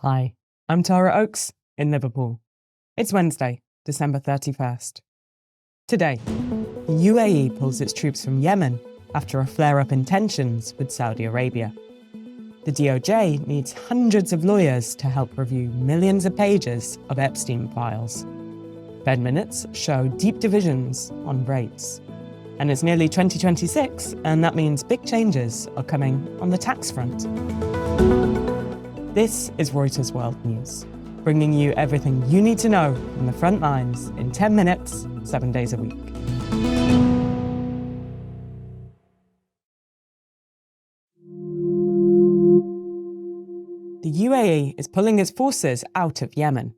Hi, I'm Tara Oakes in Liverpool. It's Wednesday, December 31st. Today, the UAE pulls its troops from Yemen after a flare-up in tensions with Saudi Arabia. The DOJ needs hundreds of lawyers to help review millions of pages of Epstein files. Fed minutes show deep divisions on rates. And it's nearly 2026, and that means big changes are coming on the tax front. This is Reuters World News, bringing you everything you need to know from the front lines in 10 minutes, 7 days a week. The UAE is pulling its forces out of Yemen.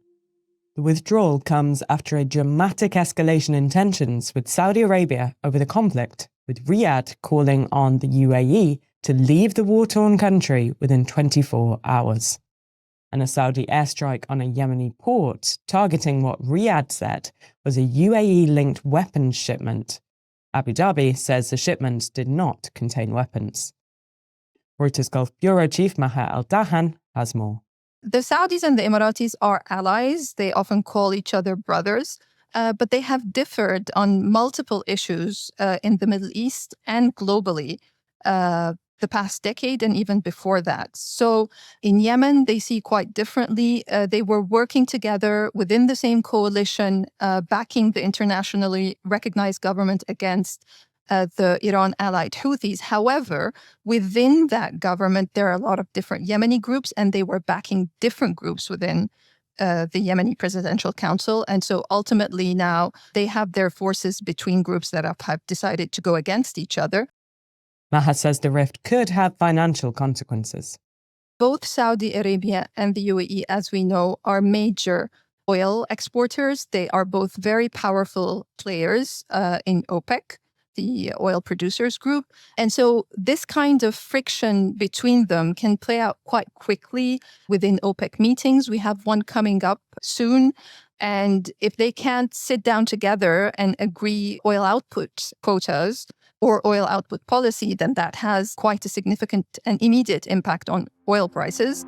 The withdrawal comes after a dramatic escalation in tensions with Saudi Arabia over the conflict, with Riyadh calling on the UAE to leave the war-torn country within 24 hours. And a Saudi airstrike on a Yemeni port targeting what Riyadh said was a UAE-linked weapons shipment. Abu Dhabi says the shipment did not contain weapons. Reuters Gulf Bureau Chief Maher Al-Dahan has more. The Saudis and the Emiratis are allies. They often call each other brothers, but they have differed on multiple issues in the Middle East and globally the past decade and even before that. So in Yemen, they see quite differently. They were working together within the same coalition, backing the internationally recognized government against the Iran-allied Houthis. However, within that government, there are a lot of different Yemeni groups, and they were backing different groups within the Yemeni Presidential Council. And so ultimately now they have their forces between groups that have decided to go against each other. Maher says the rift could have financial consequences. Both Saudi Arabia and the UAE, as we know, are major oil exporters. They are both very powerful players in OPEC, the oil producers group. And so this kind of friction between them can play out quite quickly within OPEC meetings. We have one coming up soon. And if they can't sit down together and agree oil output quotas or oil output policy, then that has quite a significant and immediate impact on oil prices.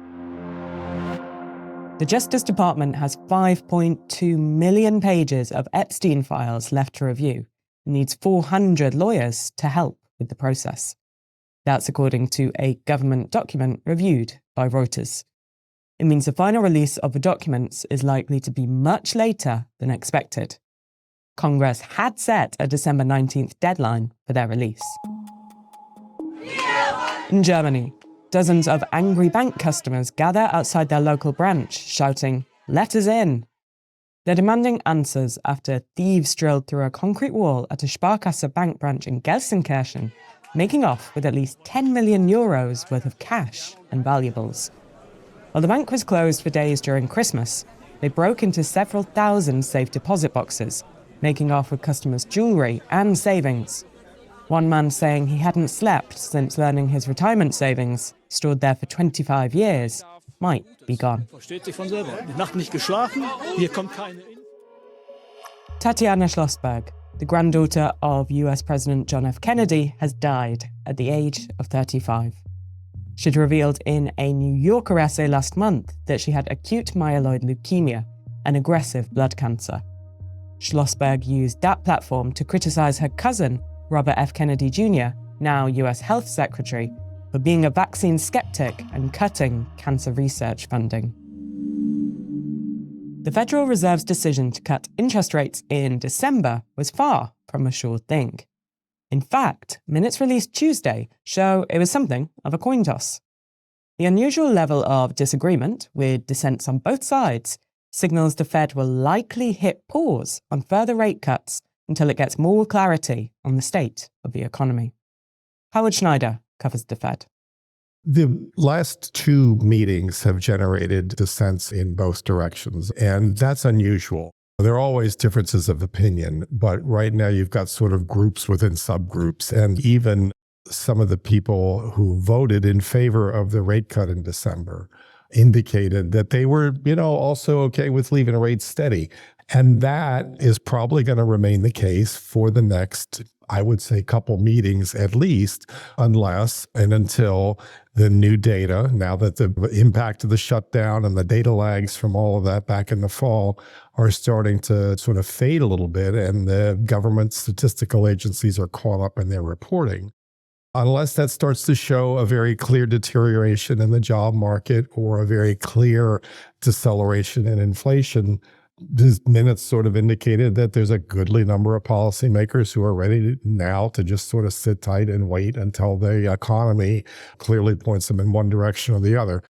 The Justice Department has 5.2 million pages of Epstein files left to review and needs 400 lawyers to help with the process. That's according to a government document reviewed by Reuters. It means the final release of the documents is likely to be much later than expected. Congress had set a December 19th deadline for their release. In Germany, dozens of angry bank customers gather outside their local branch, shouting, "Let us in!" They're demanding answers after thieves drilled through a concrete wall at a Sparkasse bank branch in Gelsenkirchen, making off with at least 10 million euros worth of cash and valuables. While the bank was closed for days during Christmas, they broke into several thousand safe deposit boxes, making off with customers' jewellery and savings. One man saying he hadn't slept since learning his retirement savings, stored there for 25 years, might be gone. Tatiana Schlossberg, the granddaughter of US President John F. Kennedy, has died at the age of 35. She'd revealed in a New Yorker essay last month that she had acute myeloid leukemia, an aggressive blood cancer. Schlossberg used that platform to criticize her cousin, Robert F. Kennedy Jr., now US Health Secretary, for being a vaccine skeptic and cutting cancer research funding. The Federal Reserve's decision to cut interest rates in December was far from a sure thing. In fact, minutes released Tuesday show it was something of a coin toss. The unusual level of disagreement, with dissents on both sides, signals the Fed will likely hit pause on further rate cuts until it gets more clarity on the state of the economy. Howard Schneider covers the Fed. The last two meetings have generated dissents in both directions, and that's unusual. There are always differences of opinion, but right now you've got sort of groups within subgroups, and even some of the people who voted in favor of the rate cut in December indicated that they were, also okay with leaving rates steady. And that is probably going to remain the case for the next, I would say, couple meetings at least, unless and until the new data, now that the impact of the shutdown and the data lags from all of that back in the fall are starting to sort of fade a little bit, and the government statistical agencies are caught up in their reporting. Unless that starts to show a very clear deterioration in the job market or a very clear deceleration in inflation, these minutes sort of indicated that there's a goodly number of policymakers who are ready now to just sort of sit tight and wait until the economy clearly points them in one direction or the other.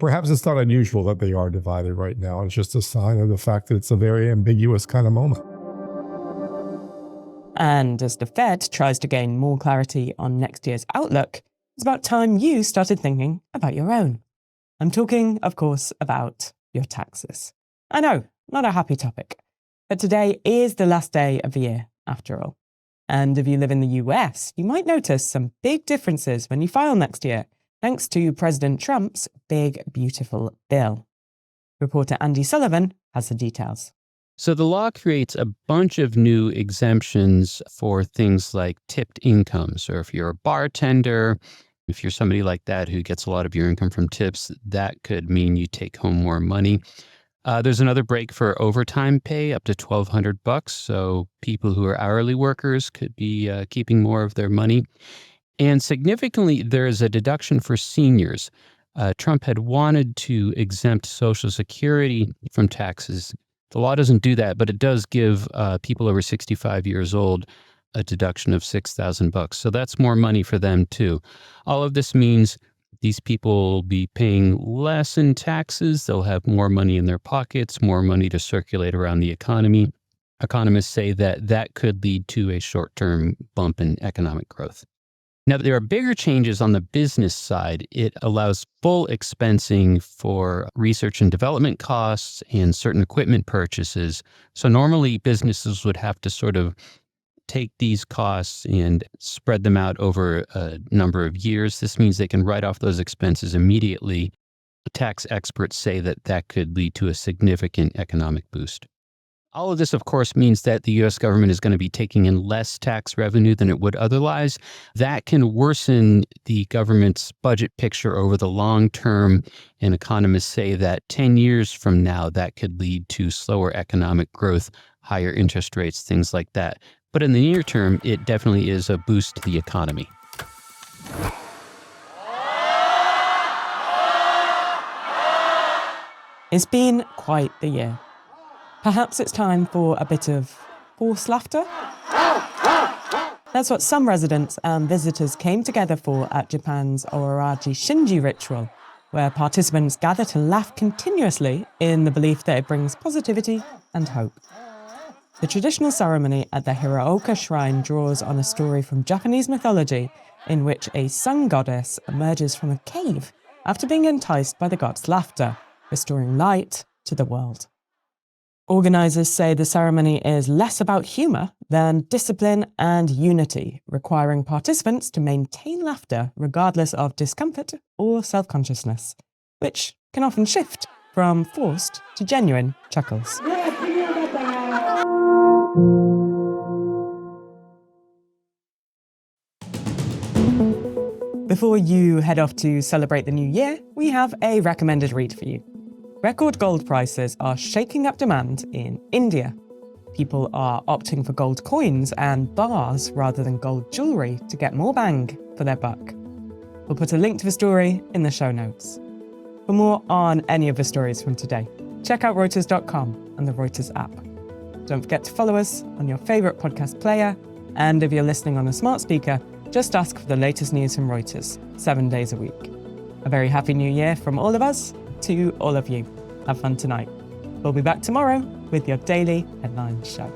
Perhaps it's not unusual that they are divided right now. It's just a sign of the fact that it's a very ambiguous kind of moment. And as the Fed tries to gain more clarity on next year's outlook, it's about time you started thinking about your own. I'm talking, of course, about your taxes. I know, not a happy topic, but today is the last day of the year, after all. And if you live in the US, you might notice some big differences when you file next year, thanks to President Trump's big, beautiful bill. Reporter Andy Sullivan has the details. So the law creates a bunch of new exemptions for things like tipped incomes, or if you're a bartender, if you're somebody like that who gets a lot of your income from tips, that could mean you take home more money. There's another break for overtime pay up to $1,200. So people who are hourly workers could be keeping more of their money. And significantly, there is a deduction for seniors. Trump had wanted to exempt Social Security from taxes. The law doesn't do that, but it does give people over 65 years old a deduction of $6,000. So that's more money for them too. All of this means these people will be paying less in taxes. They'll have more money in their pockets, more money to circulate around the economy. Economists say that that could lead to a short-term bump in economic growth. Now, there are bigger changes on the business side. It allows full expensing for research and development costs and certain equipment purchases. So normally businesses would have to sort of take these costs and spread them out over a number of years. This means they can write off those expenses immediately. Tax experts say that that could lead to a significant economic boost. All of this, of course, means that the U.S. government is going to be taking in less tax revenue than it would otherwise. That can worsen the government's budget picture over the long term, and economists say that 10 years from now, that could lead to slower economic growth, higher interest rates, things like that. But in the near term, it definitely is a boost to the economy. It's been quite the year. Perhaps it's time for a bit of forced laughter? That's what some residents and visitors came together for at Japan's Ororaji Shinji ritual, where participants gather to laugh continuously in the belief that it brings positivity and hope. The traditional ceremony at the Hiraoka Shrine draws on a story from Japanese mythology in which a sun goddess emerges from a cave after being enticed by the god's laughter, restoring light to the world. Organisers say the ceremony is less about humour than discipline and unity, requiring participants to maintain laughter regardless of discomfort or self-consciousness, which can often shift from forced to genuine chuckles. Before you head off to celebrate the new year, we have a recommended read for you. Record gold prices are shaking up demand in India. People are opting for gold coins and bars rather than gold jewellery to get more bang for their buck. We'll put a link to the story in the show notes. For more on any of the stories from today, check out Reuters.com and the Reuters app. Don't forget to follow us on your favourite podcast player, and if you're listening on a smart speaker, just ask for the latest news from Reuters, 7 days a week. A very happy new year from all of us to all of you. Have fun tonight. We'll be back tomorrow with your daily headline show.